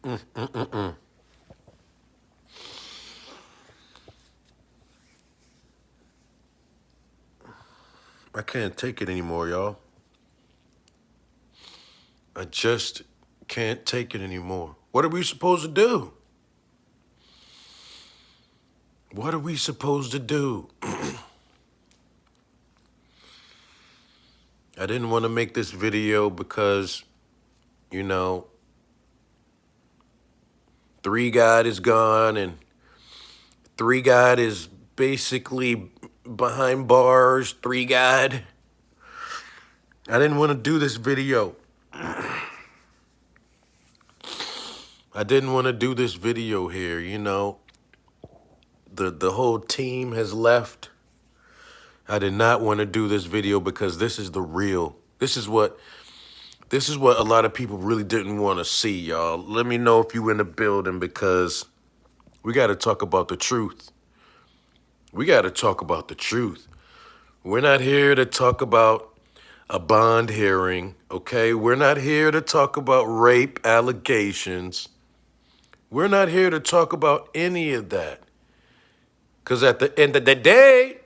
I can't take it anymore, y'all. I just can't take it anymore. What are we supposed to do? What are we supposed to do? I didn't want to make this video because, you know, 3 God is gone and 3 God is basically behind bars. 3 God. I didn't want to do this video. I didn't want to do this video here, you know. The whole team has left. I did not want to do this video because this is the real. This is what a lot of people really didn't want to see, y'all. Let me know if you in the building because we got to talk about the truth. We got to talk about the truth. We're not here to talk about a bond hearing, okay? We're not here to talk about rape allegations. We're not here to talk about any of that. Because at the end of the day,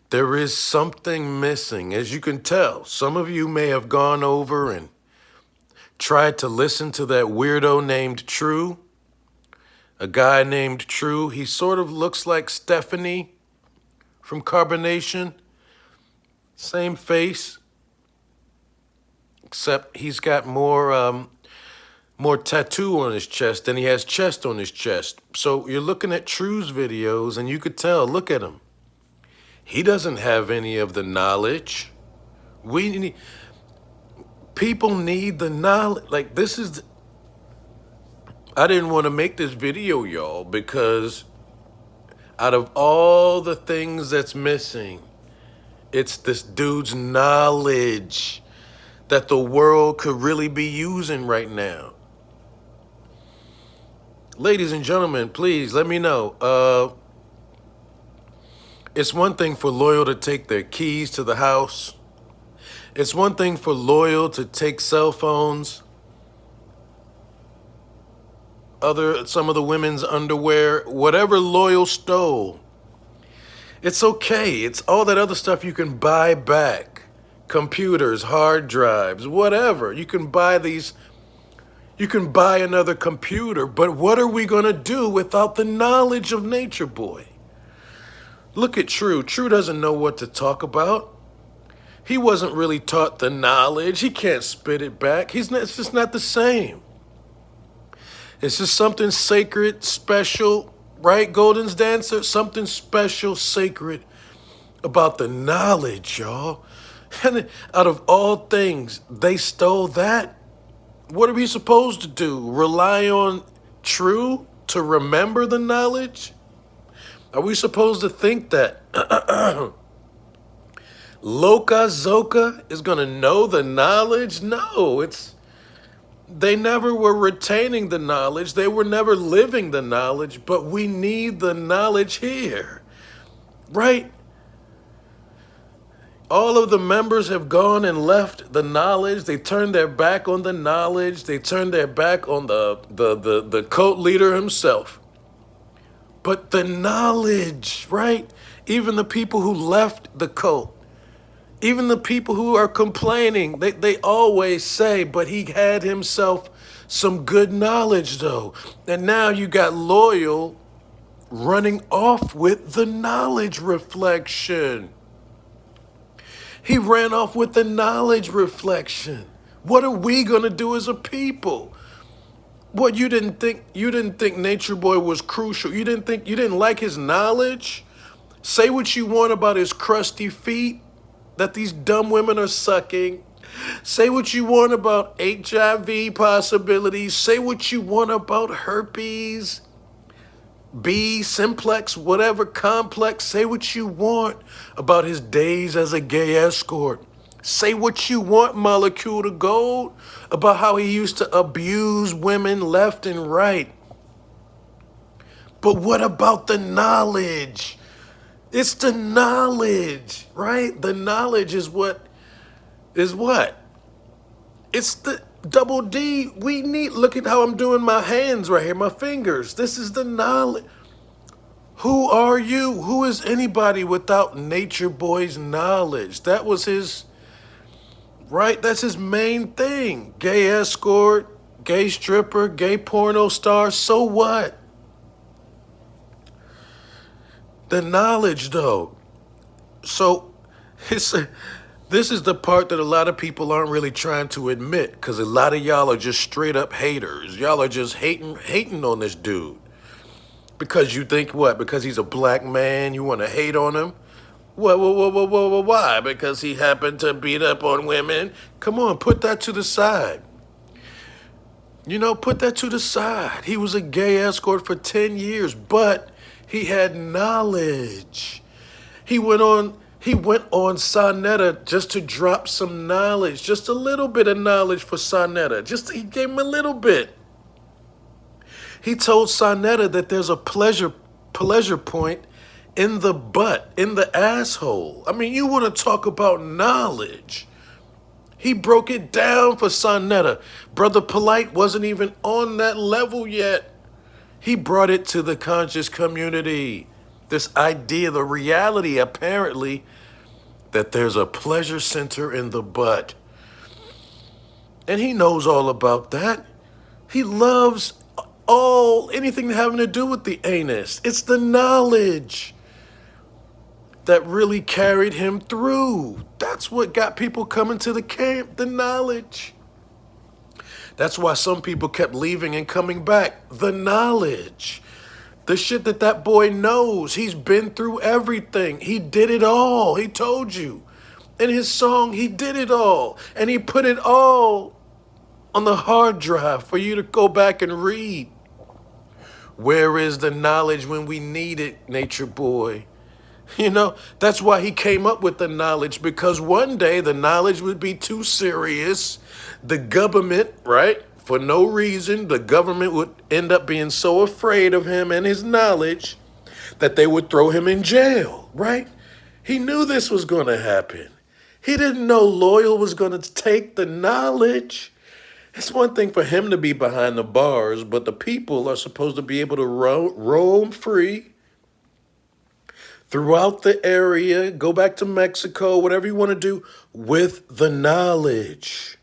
there is something missing. As you can tell, some of you may have gone over and tried to listen to that weirdo named True. A guy named True. He sort of looks like Stephanie from Carbonation. Same face. Except he's got more tattoo on his chest than he has chest on his chest. So you're looking at True's videos and you could tell, look at him. He doesn't have any of the knowledge. People need the knowledge. Like this is, I didn't want to make this video, y'all, because out of all the things that's missing, it's this dude's knowledge that the world could really be using right now. Ladies and gentlemen, please let me know. It's one thing for Loyal to take their keys to the house. It's one thing for Loyal to take cell phones, some of the women's underwear, whatever Loyal stole. It's okay. It's all that other stuff you can buy back. Computers, hard drives, whatever. You can buy another computer, but what are we going to do without the knowledge of Nature Boy? Look at True. True doesn't know what to talk about. He wasn't really taught the knowledge. He can't spit it back. It's just not the same. It's just something sacred, special, right, Golden's Dancer? Something special, sacred about the knowledge, y'all. And out of all things, they stole that. What are we supposed to do? Rely on True to remember the knowledge? Are we supposed to think that Loca Zoka is going to know the knowledge? No, they never were retaining the knowledge. They were never living the knowledge, but we need the knowledge here, right? All of the members have gone and left the knowledge. They turned their back on the knowledge. They turned their back on the cult leader himself. But the knowledge, right? Even the people who left the cult, even the people who are complaining, they always say, but he had himself some good knowledge though. And now you got Loyal running off with the knowledge reflection. He ran off with the knowledge reflection. What are we going to do as a people? What, you didn't think Nature Boy was crucial? You didn't like his knowledge? Say what you want about his crusty feet that these dumb women are sucking. Say what you want about HIV possibilities. Say what you want about herpes, B, simplex, whatever, complex. Say what you want about his days as a gay escort. Say what you want, Molecule to Gold, about how he used to abuse women left and right. But what about the knowledge? It's the knowledge, right? The knowledge is what? It's Double D, we need, look at how I'm doing my hands right here, my fingers. This is the knowledge. Who are you? Who is anybody without Nature Boy's knowledge? That was his, right? That's his main thing. Gay escort, gay stripper, gay porno star. So what? The knowledge, though. So it's, this is the part that a lot of people aren't really trying to admit, because a lot of y'all are just straight up haters. Y'all are just hating on this dude. Because you think what? Because he's a black man, you want to hate on him? Why? Because he happened to beat up on women? Come on, put that to the side. You know, put that to the side. He was a gay escort for 10 years, but he had knowledge. He went on Sonetta just to drop some knowledge, just a little bit of knowledge for Sonetta. He gave him a little bit. He told Sonetta that there's a pleasure point in the butt, in the asshole. I mean, you want to talk about knowledge. He broke it down for Sonetta. Brother Polite wasn't even on that level yet. He brought it to the conscious community. This idea, the reality, apparently, that there's a pleasure center in the butt. And he knows all about that. He loves anything having to do with the anus. It's the knowledge that really carried him through. That's what got people coming to the camp, the knowledge. That's why some people kept leaving and coming back. The knowledge. The shit that boy knows. He's been through everything. He did it all. He told you. In his song, he did it all. And he put it all on the hard drive for you to go back and read. Where is the knowledge when we need it, Nature Boy? You know, that's why he came up with the knowledge, because one day the knowledge would be too serious. The government, right? For no reason, the government would end up being so afraid of him and his knowledge that they would throw him in jail, right? He knew this was going to happen. He didn't know Loyal was going to take the knowledge. It's one thing for him to be behind the bars, but the people are supposed to be able to roam free throughout the area, go back to Mexico, whatever you want to do with the knowledge.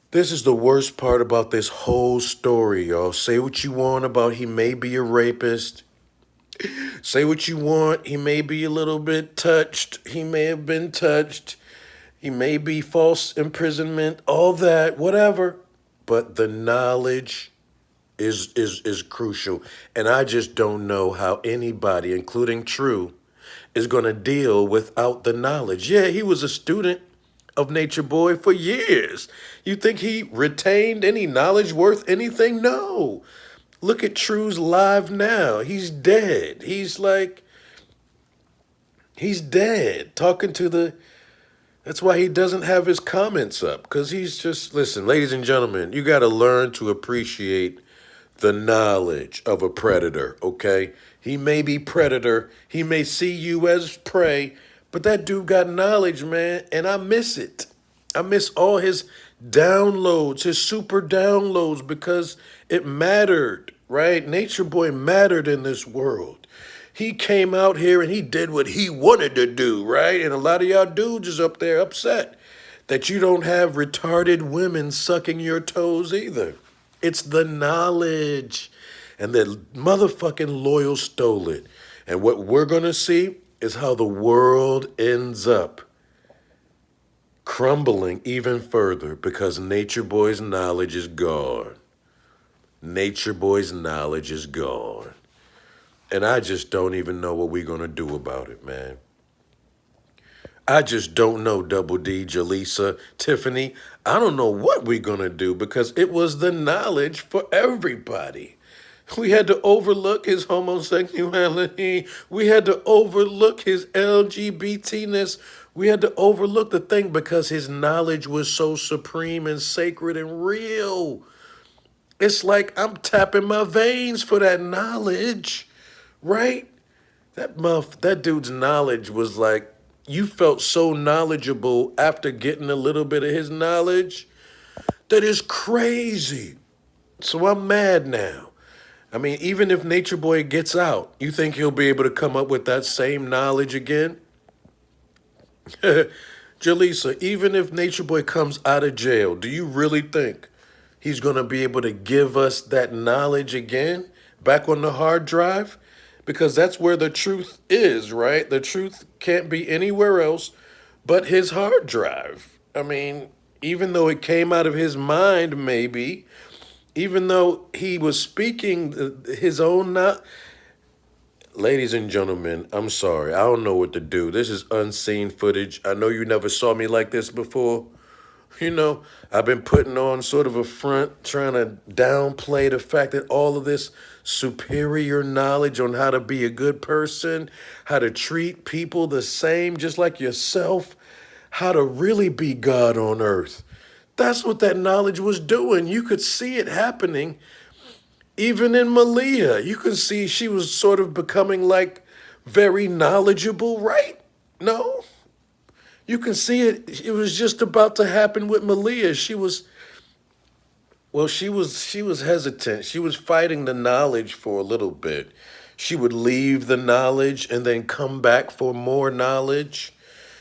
This is the worst part about this whole story, y'all. Say what you want about he may be a rapist. Say what you want. He may be a little bit touched. He may have been touched. He may be false imprisonment, all that, whatever. But the knowledge is crucial. And I just don't know how anybody, including True, is going to deal without the knowledge. Yeah, he was a student of Nature Boy for years. You think he retained any knowledge worth anything? No. Look at True's live now. He's dead. He's dead. Talking to the... That's why he doesn't have his comments up, because he's just... Listen, ladies and gentlemen, you got to learn to appreciate the knowledge of a predator, okay? He may be predator. He may see you as prey, but that dude got knowledge, man, and I miss it. I miss all his downloads, his super downloads, because it mattered, right? Nature Boy mattered in this world. He came out here and he did what he wanted to do, right? And a lot of y'all dudes is up there upset that you don't have retarded women sucking your toes either. It's the knowledge. And the motherfucking Loyal stole it. And what we're going to see is how the world ends up crumbling even further, because Nature Boy's knowledge is gone. Nature Boy's knowledge is gone. And I just don't even know what we're going to do about it, man. I just don't know, Double D, Jaleesa, Tiffany. I don't know what we're going to do, because it was the knowledge for everybody. We had to overlook his homosexuality. We had to overlook his LGBT-ness. We had to overlook the thing because his knowledge was so supreme and sacred and real. It's like I'm tapping my veins for that knowledge. Right? That dude's knowledge was like, you felt so knowledgeable after getting a little bit of his knowledge. That is crazy. So I'm mad now. I mean, even if Nature Boy gets out, you think he'll be able to come up with that same knowledge again? Jaleesa, even if Nature Boy comes out of jail, do you really think he's going to be able to give us that knowledge again back on the hard drive? Because that's where the truth is, right? The truth can't be anywhere else but his hard drive. I mean, even though it came out of his mind, maybe, even though he was speaking his own, ladies and gentlemen, I'm sorry. I don't know what to do. This is unseen footage. I know you never saw me like this before. You know, I've been putting on sort of a front, trying to downplay the fact that all of this superior knowledge on how to be a good person, how to treat people the same, just like yourself, how to really be God on earth. That's what that knowledge was doing. You could see it happening even in Malia. You could see she was sort of becoming like very knowledgeable, right? No? You can see it. It was just about to happen with Malia. She was hesitant. She was fighting the knowledge for a little bit. She would leave the knowledge and then come back for more knowledge.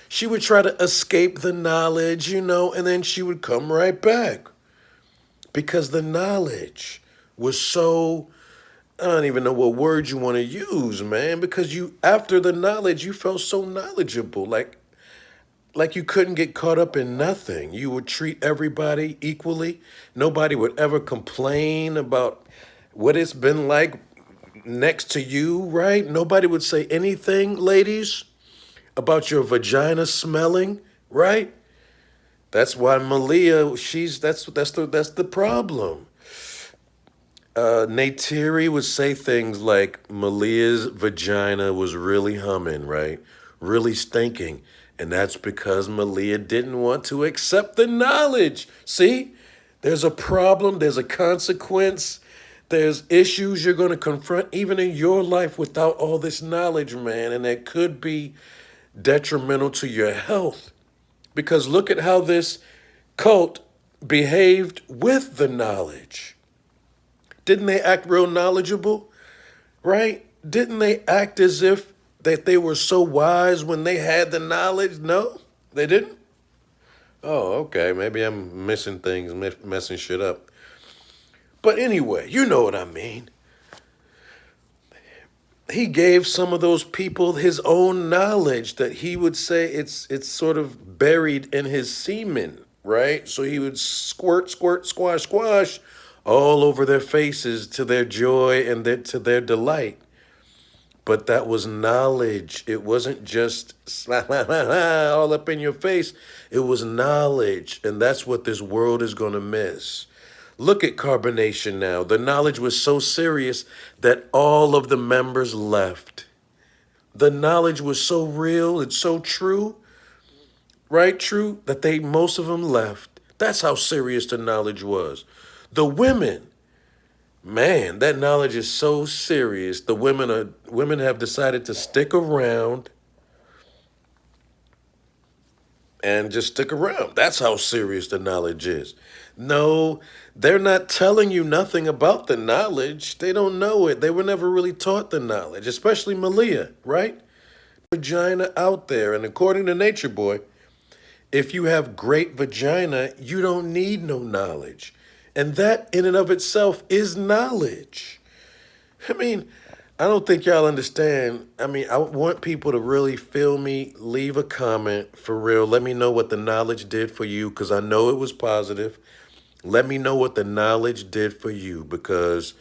She would try to escape the knowledge, and then she would come right back. Because the knowledge was so, I don't even know what word you want to use, man. Because after the knowledge, you felt so knowledgeable. Like you couldn't get caught up in nothing. You would treat everybody equally. Nobody would ever complain about what it's been like next to you, right? Nobody would say anything, ladies, about your vagina smelling, right? That's why Malia, that's the problem. Neytiri would say things like Malia's vagina was really humming, right? Really stinking. And that's because Malia didn't want to accept the knowledge. See, there's a problem, there's a consequence, there's issues you're going to confront even in your life without all this knowledge, man. And that could be detrimental to your health. Because look at how this cult behaved with the knowledge. Didn't they act real knowledgeable? Right? Didn't they act as if that they were so wise when they had the knowledge? No, they didn't. Oh, okay. Maybe I'm missing things, messing shit up. But anyway, you know what I mean. He gave some of those people his own knowledge that he would say it's sort of buried in his semen, right? So he would squirt, squirt, squash, squash all over their faces to their joy and to their delight. But that was knowledge. It wasn't just all up in your face. It was knowledge. And that's what this world is going to miss. Look at carbonation now. The knowledge was so serious that all of the members left. The knowledge was so real, it's so true, right? True, that most of them left. That's how serious the knowledge was. The women, man, that knowledge is so serious. The women have decided to stick around and just stick around. That's how serious the knowledge is. No, they're not telling you nothing about the knowledge. They don't know it. They were never really taught the knowledge, especially Malia, right? Vagina out there. And according to Nature Boy, if you have great vagina, you don't need no knowledge. And that in and of itself is knowledge. I mean, I don't think y'all understand. I mean, I want people to really feel me. Leave a comment for real. Let me know what the knowledge did for you, because I know it was positive. Let me know what the knowledge did for you, because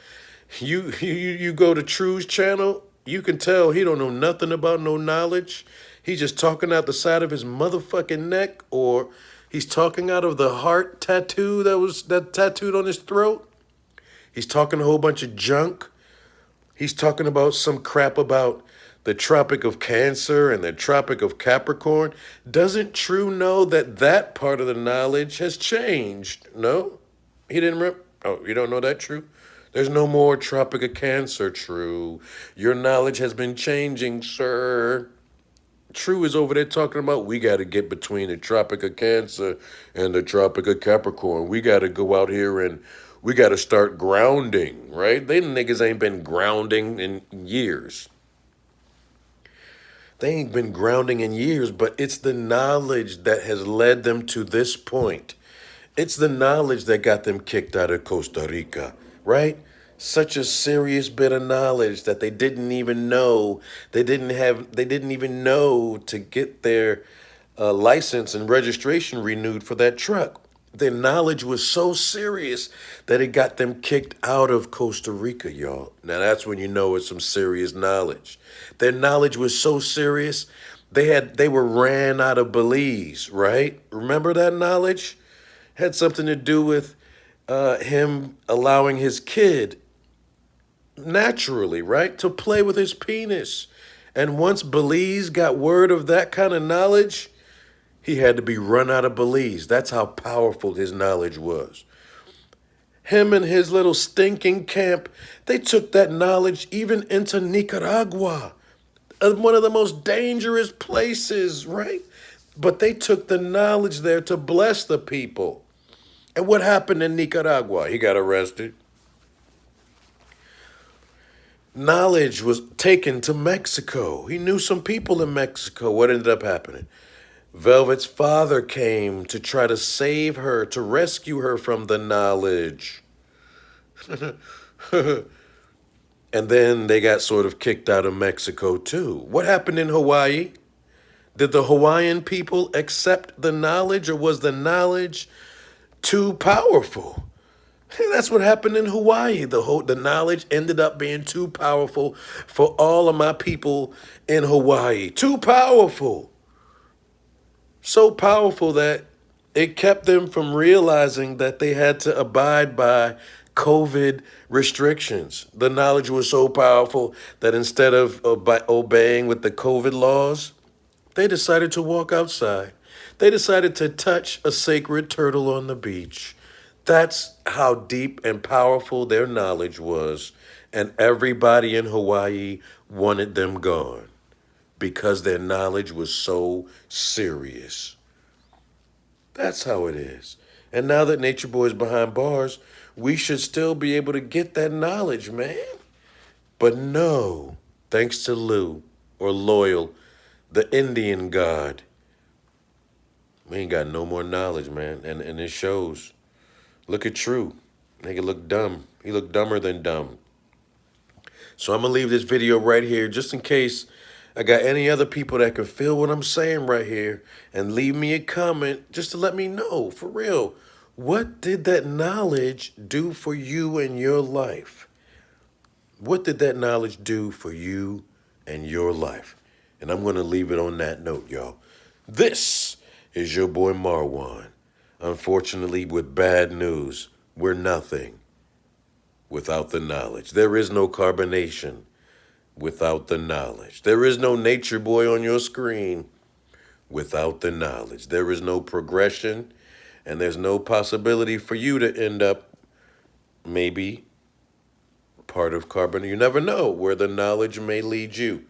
you go to True's channel, you can tell he don't know nothing about no knowledge. He's just talking out the side of his motherfucking neck, or he's talking out of the heart tattoo that tattooed on his throat. He's talking a whole bunch of junk. He's talking about some crap about the Tropic of Cancer and the Tropic of Capricorn. Doesn't True know that part of the knowledge has changed? No? He didn't remember? Oh, you don't know that, True? There's no more Tropic of Cancer, True. Your knowledge has been changing, sir. True is over there talking about we got to get between the Tropic of Cancer and the Tropic of Capricorn. We got to go out here and we got to start grounding, right? They niggas ain't been grounding in years. They ain't been grounding in years, but it's the knowledge that has led them to this point. It's the knowledge that got them kicked out of Costa Rica, right? Such a serious bit of knowledge that they didn't even know. They didn't even know to get their license and registration renewed for that truck. Their knowledge was so serious that it got them kicked out of Costa Rica, y'all. Now that's when you know it's some serious knowledge. Their knowledge was so serious, they were ran out of Belize, right? Remember that knowledge? Had something to do with him allowing his kid naturally, right, to play with his penis. And once Belize got word of that kind of knowledge, he had to be run out of Belize. That's how powerful his knowledge was. Him and his little stinking camp, they took that knowledge even into Nicaragua, one of the most dangerous places, right? But they took the knowledge there to bless the people. And what happened in Nicaragua? He got arrested. Knowledge was taken to Mexico. He knew some people in Mexico. What ended up happening? Velvet's father came to try to save her, to rescue her from the knowledge. And then they got sort of kicked out of Mexico too. What happened in Hawaii? Did the Hawaiian people accept the knowledge, or was the knowledge too powerful? That's what happened in Hawaii. The knowledge ended up being too powerful for all of my people in Hawaii. Too powerful. So powerful that it kept them from realizing that they had to abide by COVID restrictions. The knowledge was so powerful that instead of obeying with the COVID laws, they decided to walk outside. They decided to touch a sacred turtle on the beach. That's how deep and powerful their knowledge was. And everybody in Hawaii wanted them gone because their knowledge was so serious. That's how it is. And now that Nature Boy is behind bars, we should still be able to get that knowledge, man. But no, thanks to Lou, or Loyal, the Indian god, we ain't got no more knowledge, man. And it shows. Look at True. Nigga look dumb. He look dumber than dumb. So I'm going to leave this video right here just in case I got any other people that can feel what I'm saying right here and leave me a comment just to let me know, for real, what did that knowledge do for you in your life? What did that knowledge do for you and your life? And I'm going to leave it on that note, y'all. This is your boy Marwan. Unfortunately, with bad news, we're nothing without the knowledge. There is no carbonation without the knowledge. There is no Nature Boy on your screen without the knowledge. There is no progression, and there's no possibility for you to end up maybe part of carbon. You never know where the knowledge may lead you.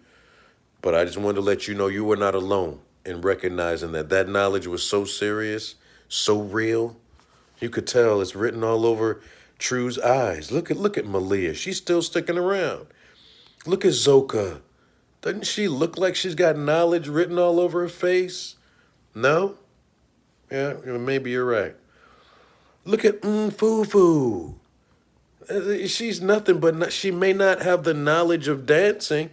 But I just wanted to let you know you were not alone in recognizing that that knowledge was so serious, so real. You could tell it's written all over True's eyes. Look at Malia. She's still sticking around. Look at Zoka. Doesn't she look like she's got knowledge written all over her face? No? Yeah, maybe you're right. Look at Fufu. She's nothing but she may not have the knowledge of dancing.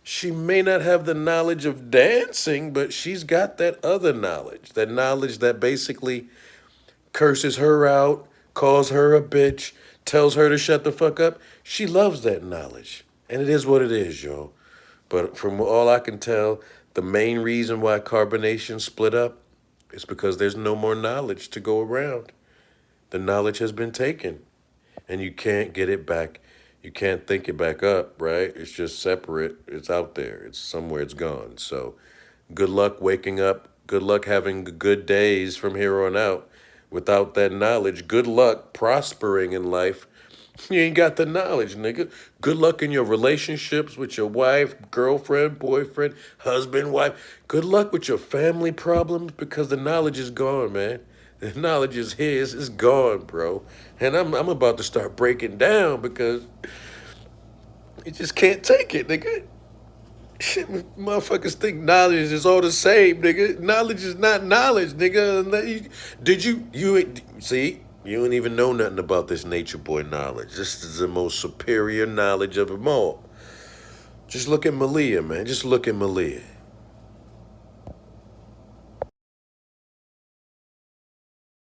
She may not have the knowledge of dancing, but she's got that other knowledge. That knowledge that basically curses her out, calls her a bitch, tells her to shut the fuck up. She loves that knowledge. And it is what it is, y'all. But from all I can tell, the main reason why carbonation split up is because there's no more knowledge to go around. The knowledge has been taken, and you can't get it back. You can't think it back up, right? It's just separate. It's out there. It's somewhere. It's gone. So good luck waking up. Good luck having good days from here on out without that knowledge. Good luck prospering in life You ain't got the knowledge, nigga. Good luck in your relationships with your wife, girlfriend, boyfriend, husband, wife. Good luck with your family problems because the knowledge is gone, man. The knowledge is his. It's gone, bro. And I'm about to start breaking down because you just can't take it, nigga. Shit, motherfuckers think knowledge is all the same, nigga. Knowledge is not knowledge, nigga. Did you see? You don't even know nothing about this nature boy knowledge. This is the most superior knowledge of them all. Just look at Malia, man. Just look at Malia.